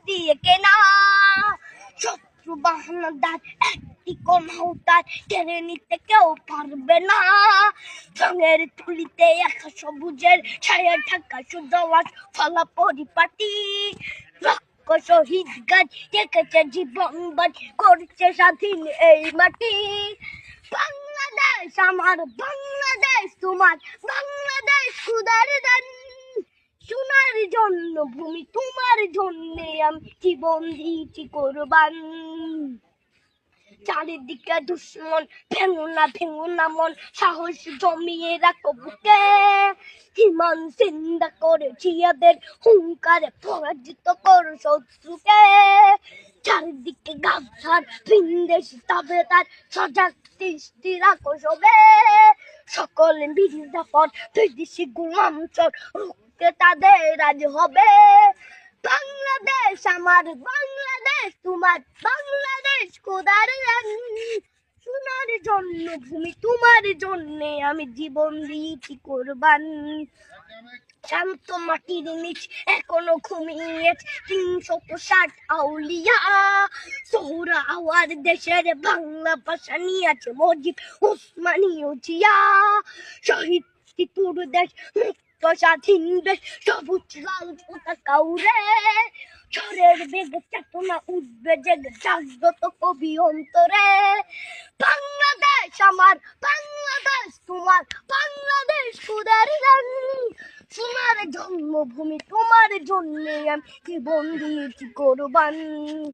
দিয়ে কেনা। শত্রু বাহানাদার একটি কোনাও তার কেড়ে নিতে কেউ পারবে না। রঙের তুলিতে একা সবুজের ছায়া ঢাকা শুধু ফলা পরিপাটি। লক্ষ শহীদ গাছ দেখেছে জীবন বাজ করছে স্বাধীন এই মাটি। বাংলাদেশ আমার, বাংলাদেশ তোমার, বাংলাদেশ খুদার দান। সোনার জন্য ভূমি তোমার জন্যে আমি জীবন দিয়েছি কোরবান। চারিদিকে দুশ্মন, ভেঙো না মন, সাহস জমিয়ে রাখো বুকে। ইমান জিন্দা করে জিয়াদের হুঙ্কারে পরাজিত করো শত্রুকে। চারিদিকে গাছার ভিনদেশ তাবেদার সজাগ দৃষ্টি রাখো সবে। সকল মির্জাফর বিদেশি গোলাম চোর রুখতে তাদের আজ হবে। বাংলাদেশ আমার, বাংলাদেশ তোমার, বাংলাদেশ খোদার দান। সোনার জন্য ভূমি তোমার জন্যে আমি জীবন দিয়েছি কোরবান। শান্ত মাটির নিচ এখনো ঘুমিয়ে ৩৬০ আউলিয়া। সোহরা আওয়ার দেশের বাংলা ভাষা নিয়ে আছে মজিদ ওসমানীয় জিয়া। শহীদ তিতুর দেশ মুক্ত স্বাধীন দেশ, সবুজ লাল পতাকা উড়ে। ঝড়ের বেগে চেতনা উঠবে জেগে জাগ্রত কবি অন্তরে। বাংলাদেশ আমার, বাংলাদেশ তোমার, বাংলাদেশ খোদার দান। সোনার জন্মভূমি তোমার জন্যে আমি জীবন দিয়েছি কোরবান।